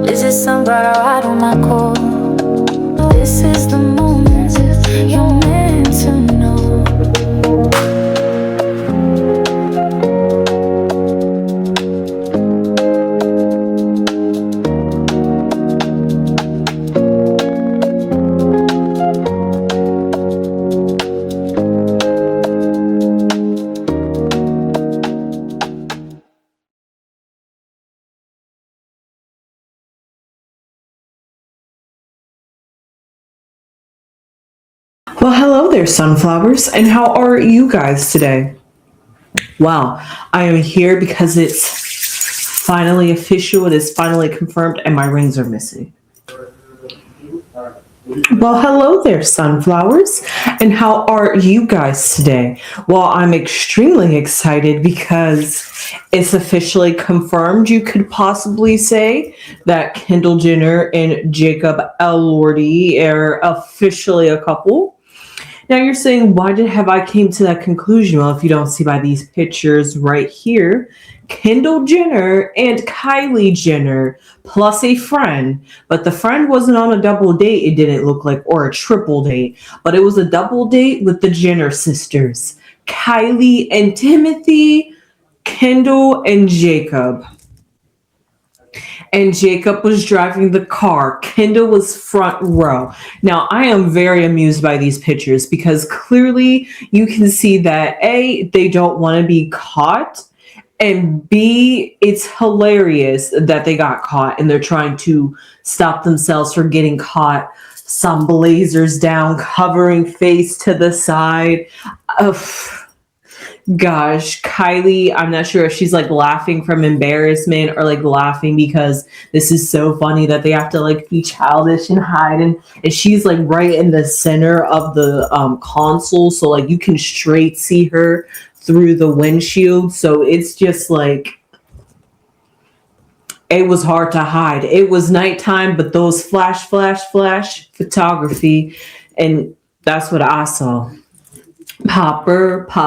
Is it sun bright or I on my core? This is the moment you're meant to know. Well, hello there, sunflowers, and how are you guys today? Well, I am here because it's finally official, it is finally confirmed, and my rings are missing. Well, hello there, sunflowers, and how are you guys today? Well, I'm extremely excited because it's officially confirmed, you could possibly say, that Kendall Jenner and Jacob Elordi are officially a couple. Now you're saying, have I came to that conclusion? Well, if you don't see by these pictures right here, Kendall Jenner and Kylie Jenner plus a friend, but the friend wasn't on a double date, it didn't look like, or a triple date, but it was a double date with the Jenner sisters, Kylie and Timothy, Kendall and Jacob. And Jacob was driving the car. Kendall was front row. Now, I am very amused by these pictures because clearly you can see that A, they don't want to be caught, and B, it's hilarious that they got caught and they're trying to stop themselves from getting caught. Some blazers down, covering face to the side. Gosh, Kylie, I'm not sure if she's like laughing from embarrassment or like laughing because this is so funny that they have to like be childish and hide, and she's like right in the center of the console, so like you can straight see her through the windshield, so it's just like it was hard to hide. It was nighttime, but those flash photography, and that's what I saw. Paparazzi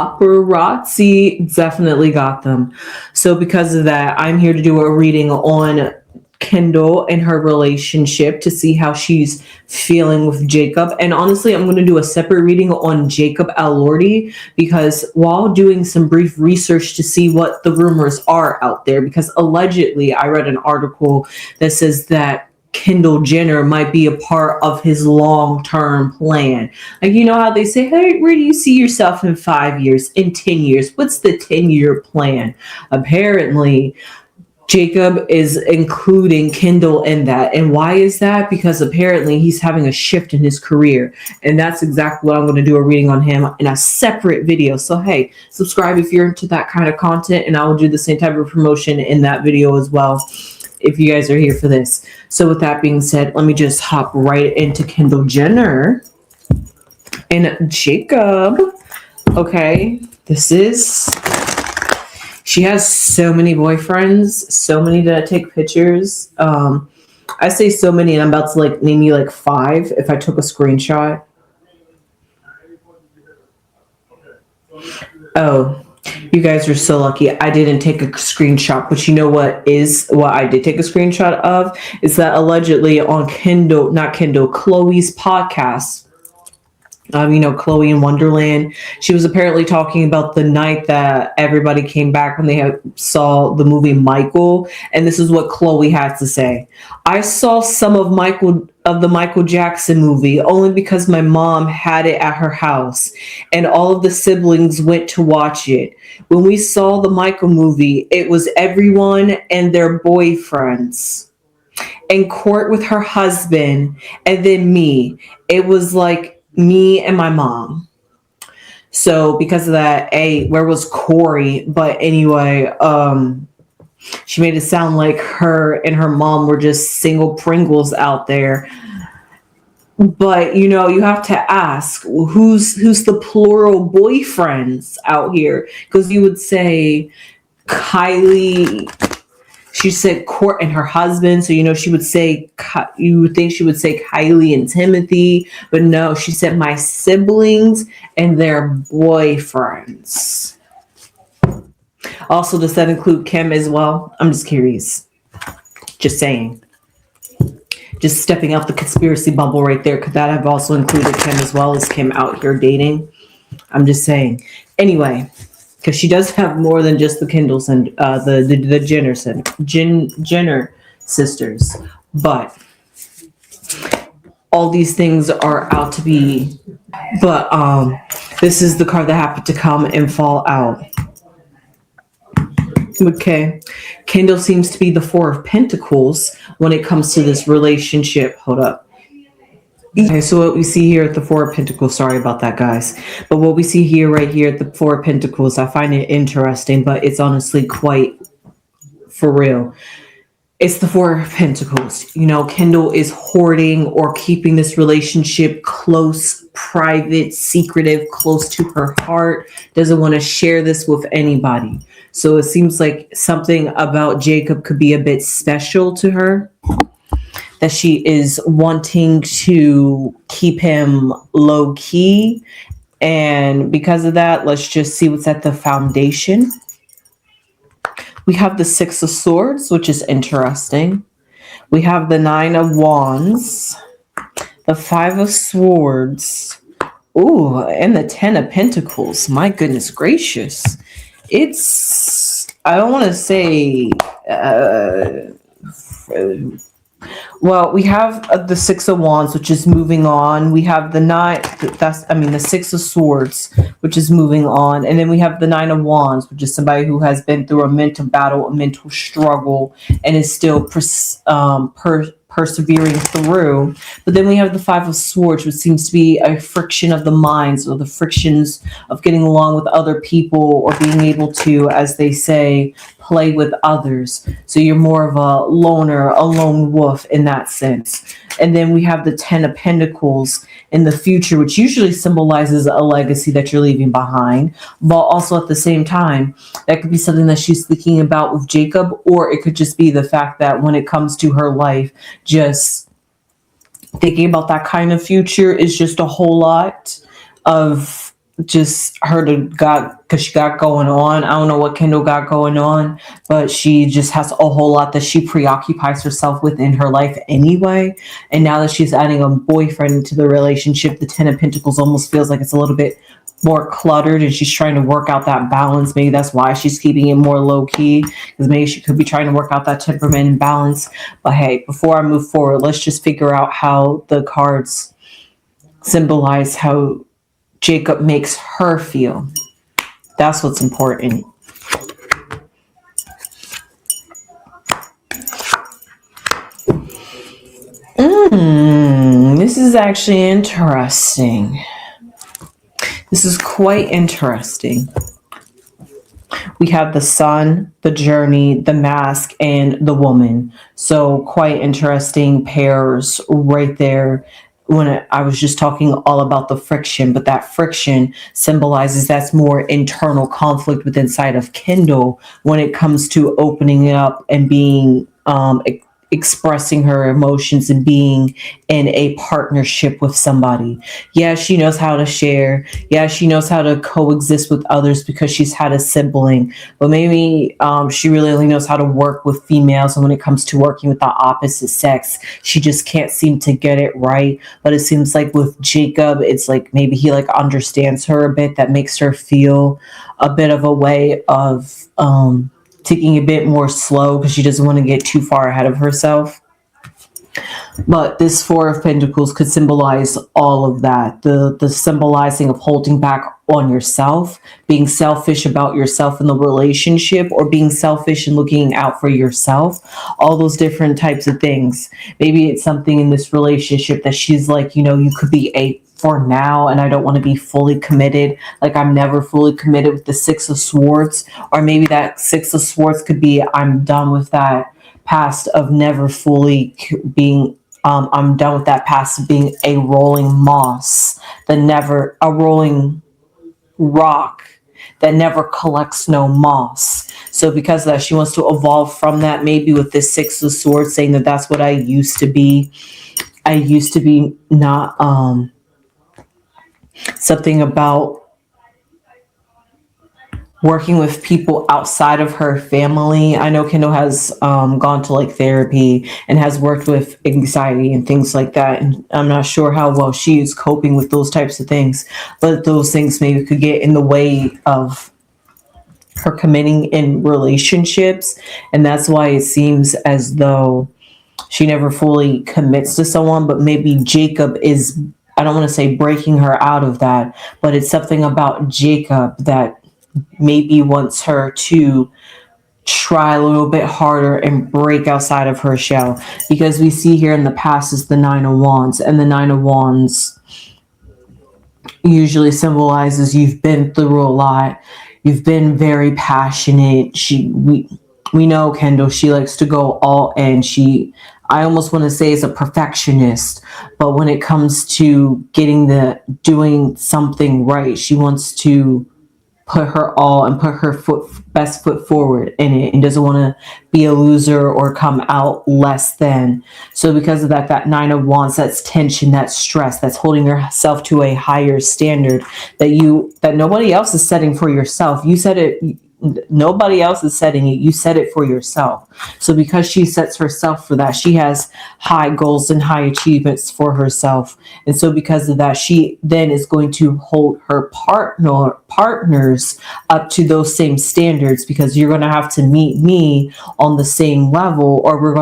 definitely got them. So because of that, I'm here to do a reading on Kendall and her relationship to see how she's feeling with Jacob. And honestly, I'm going to do a separate reading on Jacob Elordi because while doing some brief research to see what the rumors are out there, because allegedly I read an article that says that Kendall Jenner might be a part of his long-term plan. Like, you know how they say, hey, where do you see yourself in 5 years, in 10 years? What's the 10-year plan? Apparently, Jacob is including Kendall in that. And why is that? Because apparently he's having a shift in his career. And that's exactly what I'm going to do a reading on him in a separate video. So, hey, subscribe if you're into that kind of content, and I will do the same type of promotion in that video as well, if you guys are here for this. So with that being said, let me just hop right into Kendall Jenner and Jacob. Okay, she has so many boyfriends, so many that take pictures. I say so many, and I'm about to like name you like 5 if I took a screenshot. Oh, you guys are so lucky. I didn't take a screenshot, but you know what I did take a screenshot of is that allegedly on Chloe's podcast, Chloe in Wonderland, she was apparently talking about the night that everybody came back when they saw the movie Michael, and this is what Chloe had to say. I saw some of the Michael Jackson movie only because my mom had it at her house and all of the siblings went to watch it. When we saw the Michael movie, it was everyone and their boyfriends in court with her husband, and then me. It was like me and my mom. So because of that, where was Corey? But anyway, she made it sound like her and her mom were just single Pringles out there. But you have to ask who's the plural boyfriends out here, because you would say Kylie. She said Court and her husband, so she would say, you would think she would say Kylie and Timothy, but no, she said my siblings and their boyfriends. Also, does that include Kim as well? I'm just curious. Just saying. Just stepping out the conspiracy bubble right there. Could that have also included Kim as well? As Kim out here dating? I'm just saying. Anyway, because she does have more than just the Kendalls and the Jenner sisters, but all these things are out to be. But this is the card that happened to come and fall out. Okay, Kendall seems to be the Four of Pentacles when it comes to this relationship. Hold up. Okay, so what we see here at the Four of Pentacles, sorry about that, guys. But what we see here, right here at the Four of Pentacles, I find it interesting, but it's honestly quite for real. It's the Four of Pentacles. You know, Kendall is hoarding or keeping this relationship close, private, secretive, close to her heart. Doesn't want to share this with anybody. So it seems like something about Jacob could be a bit special to her, that she is wanting to keep him low key. And because of that, let's just see what's at the foundation. We have the Six of Swords, which is interesting. We have the Nine of Wands, the Five of Swords, ooh, and the Ten of Pentacles. My goodness gracious. It's, I don't want to say, well, we have the Six of Wands, which is moving on. We have the the Six of Swords, which is moving on. And then we have the Nine of Wands, which is somebody who has been through a mental battle, a mental struggle, and is still persevering through. But then we have the Five of Swords, which seems to be a friction of the minds, or the frictions of getting along with other people, or being able to, as they say, play with others. So you're more of a loner, a lone wolf in that sense. And then we have the Ten of Pentacles in the future, which usually symbolizes a legacy that you're leaving behind. But also at the same time, that could be something that she's thinking about with Jacob, or it could just be the fact that when it comes to her life, just thinking about that kind of future is just a whole lot of just her to got, because she got going on. I don't know what Kendall got going on, but she just has a whole lot that she preoccupies herself with in her life anyway. And now that she's adding a boyfriend into the relationship, the Ten of Pentacles almost feels like it's a little bit more cluttered, and she's trying to work out that balance. Maybe that's why she's keeping it more low key, because maybe she could be trying to work out that temperament and balance. But hey, before I move forward, let's just figure out how the cards symbolize how Jacob makes her feel. That's what's important. This is actually interesting. This is quite interesting. We have the Sun, the Journey, the Mask, and the Woman. So quite interesting pairs right there. When I was just talking all about the friction, but that friction symbolizes that's more internal conflict within inside of Kendall when it comes to opening up and being expressing her emotions and being in a partnership with somebody. Yeah, she knows how to share. Yeah, she knows how to coexist with others because she's had a sibling. But maybe she really only knows how to work with females. And when it comes to working with the opposite sex, she just can't seem to get it right. But it seems like with Jacob, it's like maybe he like understands her a bit. That makes her feel a bit of a way of taking a bit more slow, because she doesn't want to get too far ahead of herself. But this Four of Pentacles could symbolize all of that. The symbolizing of holding back on yourself, being selfish about yourself in the relationship, or being selfish and looking out for yourself. All those different types of things. Maybe it's something in this relationship that she's like, you know, you could be a for now, and I don't want to be fully committed. Like I'm never fully committed with the Six of Swords. Or maybe that Six of Swords could be, I'm done with that past of never fully being, I'm done with that past of being a rolling moss, a rolling rock that never collects no moss. So because of that, she wants to evolve from that, maybe with this Six of Swords, saying that that's what I used to be. I used to be not, something about working with people outside of her family. I know Kendall has gone to like therapy and has worked with anxiety and things like that. And I'm not sure how well she is coping with those types of things, but those things maybe could get in the way of her committing in relationships. And that's why it seems as though she never fully commits to someone, but maybe Jacob is, I don't want to say breaking her out of that, but it's something about Jacob that maybe wants her to try a little bit harder and break outside of her shell, because we see here in the past is the Nine of Wands, and the Nine of Wands usually symbolizes you've been through a lot, you've been very passionate. We know Kendall, she likes to go all in. I almost want to say is a perfectionist, but when it comes to doing something right, she wants to put her all and put her best foot forward in it, and doesn't want to be a loser or come out less than. So because of that, that Nine of Wands, that's tension, that's stress, that's holding yourself to a higher standard that nobody else is setting for yourself. You said it. Nobody else is setting it. You set it for yourself. So because she sets herself for that, she has high goals and high achievements for herself. And so because of that, she then is going to hold her partners up to those same standards, because you're going to have to meet me on the same level, or you're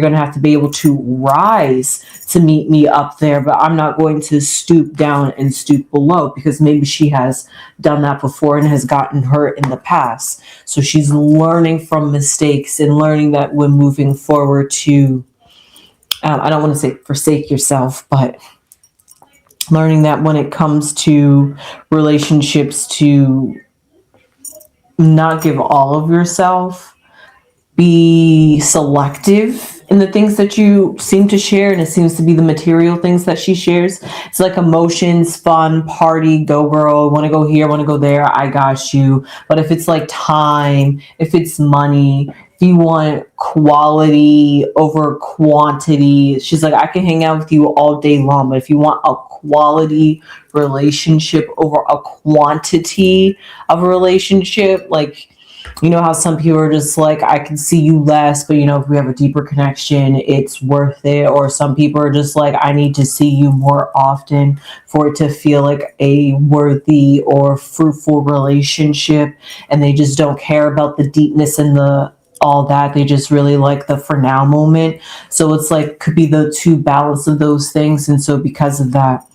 going to have to be able to rise to meet me up there, but I'm not going to stoop down and stoop below, because maybe she has done that before and has gotten hurt in the past. So she's learning from mistakes and learning that when moving forward to, I don't want to say forsake yourself, but learning that when it comes to relationships, to not give all of yourself, be selective in the things that you seem to share. And it seems to be the material things that she shares. It's like emotions, fun, party, go girl, want to go here, want to go there, I got you. But if it's like time, if it's money, if you want quality over quantity, she's like, I can hang out with you all day long, but if you want a quality relationship over a quantity of a relationship, like, you know how some people are just like, I can see you less, but if we have a deeper connection, it's worth it. Or some people are just like, I need to see you more often for it to feel like a worthy or fruitful relationship. And they just don't care about the deepness and all that. They just really like the for now moment. So it's like, could be the two balance of those things. And so because of that,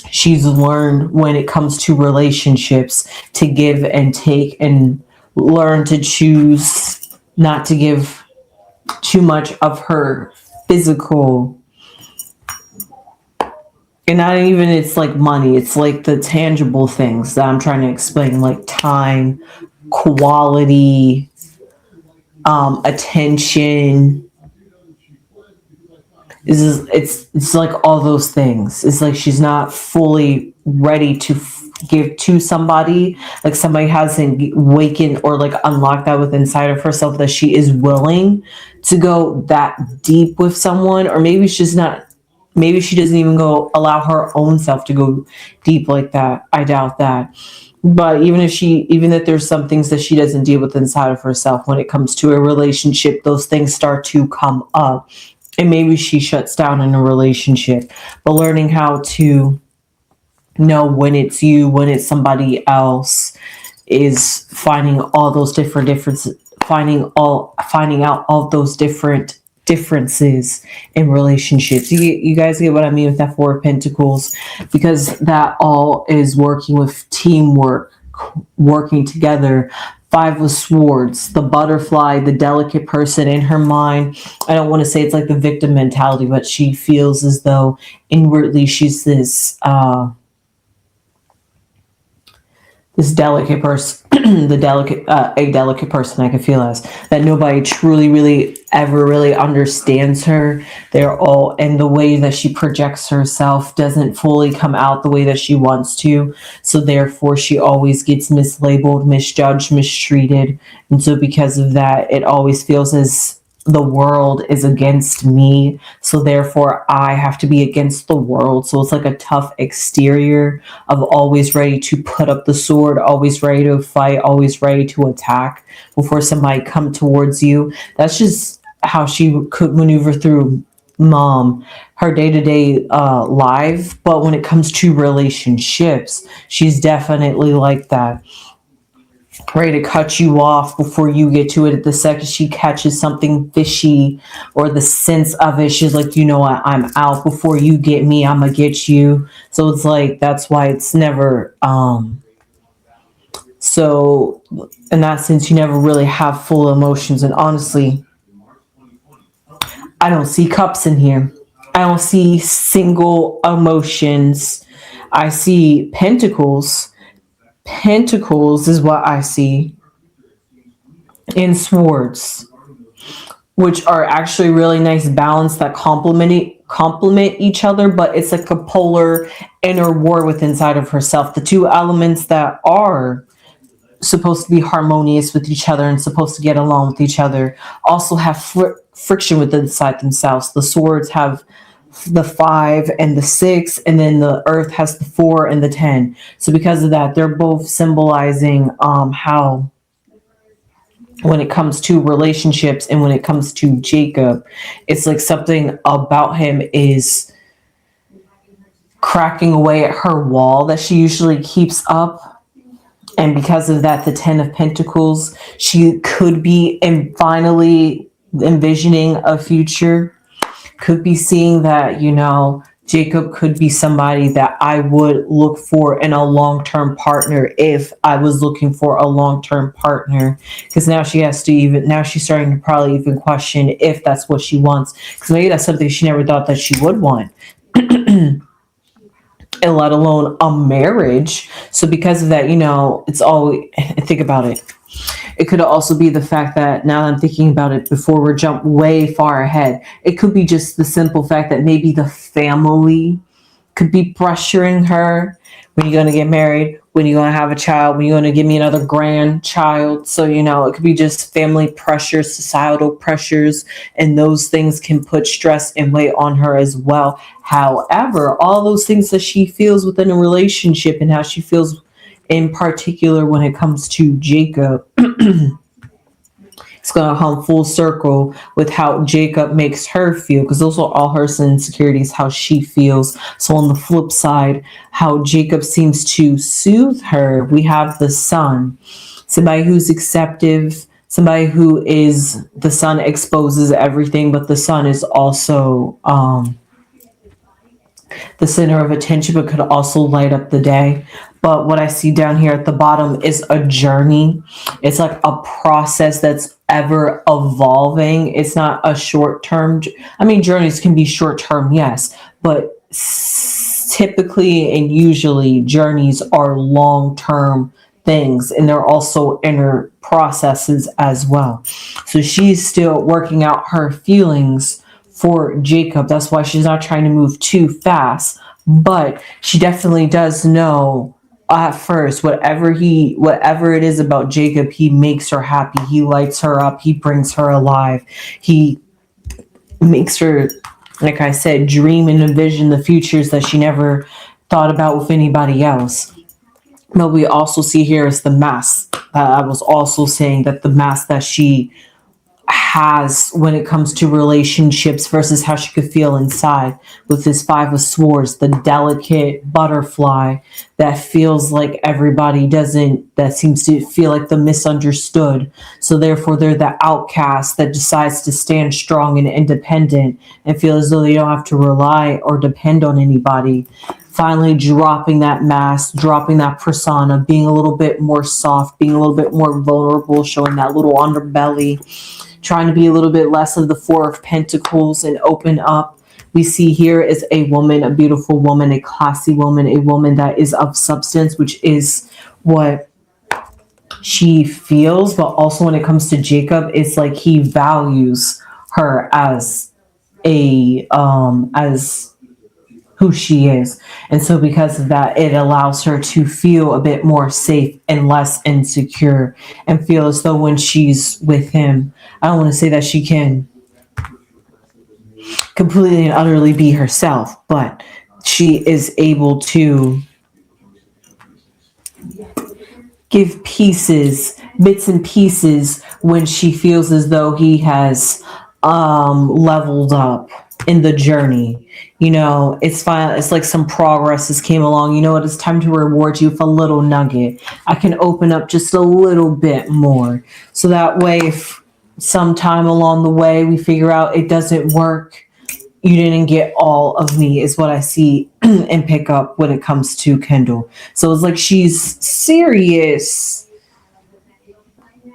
she's learned when it comes to relationships to give and take, and learn to choose not to give too much of her physical, and not even it's like money, it's like the tangible things that I'm trying to explain, like time, quality, attention. It's like all those things. It's like she's not fully ready to give to somebody, like somebody hasn't wakened or like unlocked that within inside of herself, that she is willing to go that deep with someone. Or maybe she's not, maybe she doesn't even allow her own self to go deep like that. I doubt that. But even if there's some things that she doesn't deal with inside of herself, when it comes to a relationship, those things start to come up, and maybe she shuts down in a relationship. But learning how to know when it's you, when it's somebody else, is finding all those differences, finding out all those different differences in relationships. You guys get what I mean with that Four of Pentacles, because that all is working with teamwork, working together. Five of Swords, the butterfly, the delicate person in her mind. I don't want to say it's like the victim mentality, but she feels as though inwardly she's this delicate person, a delicate person. I can feel as that nobody truly, really, ever really understands her. They're all, and the way that she projects herself doesn't fully come out the way that she wants to. So therefore, she always gets mislabeled, misjudged, mistreated, and so because of that, it always feels as the world is against me, so therefore I have to be against the world. So it's like a tough exterior of always ready to put up the sword, always ready to fight, always ready to attack before somebody come towards you. That's just how she could maneuver through her day-to-day life. But when it comes to relationships, she's definitely like that, ready to cut you off before you get to it. At the second she catches something fishy or the sense of it, she's like, you know what, I'm out. Before you get me, I'm gonna get you. So it's like, that's why it's never so in that sense you never really have full emotions. And honestly, I don't see cups in here. I don't see single emotions. I see pentacles. Pentacles is what I see, in swords, which are actually really nice balance that complement each other. But it's like a polar inner war within inside of herself. The two elements that are supposed to be harmonious with each other and supposed to get along with each other also have friction within inside themselves. The swords have the 5 and the 6, and then the earth has the 4 and the 10. So because of that, they're both symbolizing how, when it comes to relationships and when it comes to Jacob, it's like something about him is cracking away at her wall that she usually keeps up. And because of that, the 10 of Pentacles, she could be finally envisioning a future, could be seeing that, Jacob could be somebody that I would look for in a long-term partner if I was looking for a long-term partner. Because now she's starting to probably even question if that's what she wants. Because maybe that's something she never thought that she would want. And let alone a marriage. So because of that, it's always, think about it. It could also be the fact that, now that I'm thinking about it, before we jump way far ahead, it could be just the simple fact that maybe the family could be pressuring her. When are you going to get married? When are you going to have a child? When are you going to give me another grandchild? So, it could be just family pressures, societal pressures, and those things can put stress and weight on her as well. However, all those things that she feels within a relationship and how she feels in particular when it comes to Jacob, it's going to come full circle with how Jacob makes her feel, because those are all her insecurities, how she feels. So on the flip side, how Jacob seems to soothe her, we have the Sun, somebody who's acceptive, somebody who is, the Sun exposes everything, but the Sun is also the center of attention, but could also light up the day. But what I see down here at the bottom is a journey. It's like a process that's ever evolving. It's not a short term. Journeys can be short term, yes, but typically and usually journeys are long term things, and they're also inner processes as well. So she's still working out her feelings for Jacob. That's why she's not trying to move too fast, but she definitely does know at first, whatever it is about Jacob, he makes her happy. He lights her up. He brings her alive. He makes her, like I said, dream and envision the futures that she never thought about with anybody else. But we also see here is the mask. I was also saying that the mask that she has when it comes to relationships versus how she could feel inside, with this 5 of Swords, the delicate butterfly that feels like that seems to feel like the misunderstood. So therefore they're the outcast that decides to stand strong and independent and feel as though they don't have to rely or depend on anybody. Finally dropping that mask, dropping that persona, being a little bit more soft, being a little bit more vulnerable, showing that little underbelly, trying to be a little bit less of the 4 of Pentacles and open up. We see here is a woman, a beautiful woman, a classy woman, a woman that is of substance, which is what she feels. But also when it comes to Jacob, it's like he values her as who she is. And so because of that, it allows her to feel a bit more safe and less insecure and feel as though when she's with him, I don't want to say that she can completely and utterly be herself, but she is able to give pieces, bits and pieces when she feels as though he has leveled up in the journey. You know, it's fine. It's like some progress has came along. You know what? It's time to reward you with a little nugget. I can open up just a little bit more. So that way, if sometime along the way we figure out it doesn't work, you didn't get all of me, is what I see and pick up when it comes to Kendall. So it's like she's serious,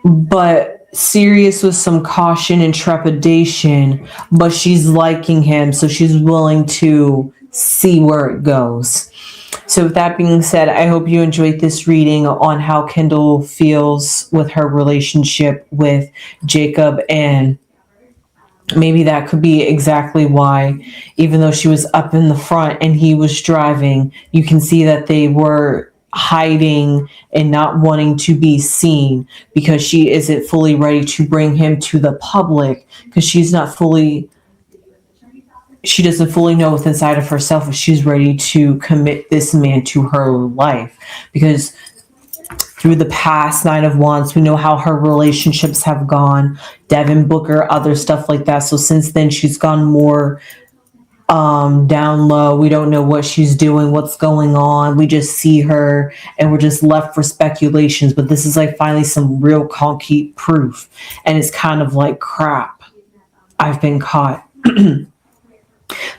but serious with some caution and trepidation, but she's liking him, so she's willing to see where it goes. So with that being said, I hope you enjoyed this reading on how Kendall feels with her relationship with Jacob, and maybe that could be exactly why, even though she was up in the front and he was driving, you can see that they were hiding and not wanting to be seen, because she isn't fully ready to bring him to the public, because she doesn't fully know what's inside of herself if she's ready to commit this man to her life. Because through the past Nine of Wands, we know how her relationships have gone. Devin Booker, other stuff like that. So since then, she's gone more down low. We don't know what she's doing, what's going on. We just see her and we're just left for speculations. But this is like finally some real concrete proof. And it's kind of like, crap, I've been caught.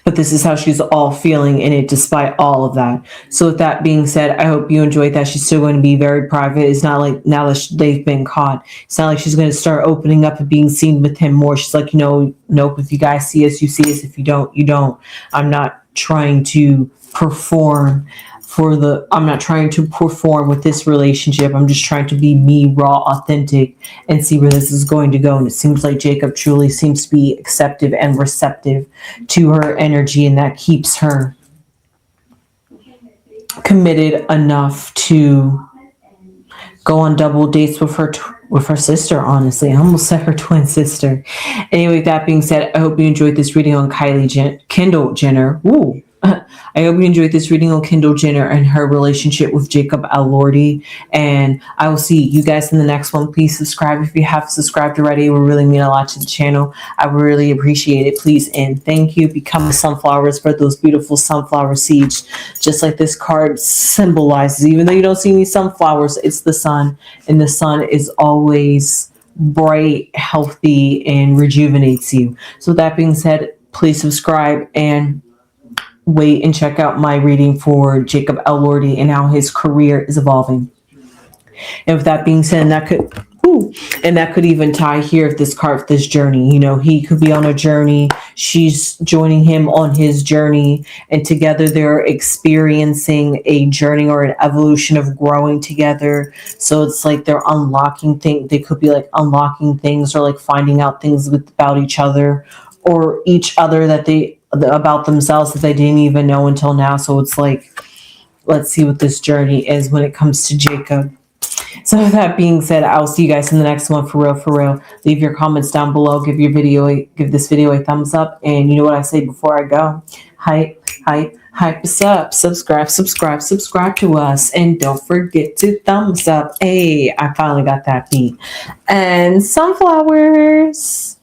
But this is how she's all feeling in it despite all of that. So with that being said, I hope you enjoyed that. She's still going to be very private. It's not like now that they've been caught, it's not like she's going to start opening up and being seen with him more. She's like, nope, if you guys see us, you see us. If you don't, you don't. I'm not trying to perform with this relationship. I'm just trying to be me, raw, authentic, and see where this is going to go. And it seems like Jacob truly seems to be acceptive and receptive to her energy, and that keeps her committed enough to go on double dates with her sister. Honestly, I almost said her twin sister. Anyway, that being said, I hope you enjoyed this reading on Kendall Jenner. Ooh. I hope you enjoyed this reading on Kendall Jenner and her relationship with Jacob Elordi. And I will see you guys in the next one. Please subscribe if you have subscribed already. It would really mean a lot to the channel. I would really appreciate it. Please and thank you. Become a sunflower. Spread those beautiful sunflower seeds, just like this card symbolizes. Even though you don't see any sunflowers, it's the sun. And the sun is always bright, healthy, and rejuvenates you. So with that being said, please subscribe and wait and check out my reading for Jacob Elordi and how his career is evolving. And with that being said, that could even tie here with this card, this journey. He could be on a journey. She's joining him on his journey, and together they're experiencing a journey or an evolution of growing together. So it's like they're unlocking things. They could be like unlocking things, or like finding out things about each other or each other about themselves that they didn't even know until now. So it's like, let's see what this journey is when it comes to Jacob. So with that being said, I'll see you guys in the next one. For real. Leave your comments down below. Give this video a thumbs up. And you know what I say before I go? Hype us up. Subscribe to us. And don't forget to thumbs up. Hey, I finally got that beat. And sunflowers.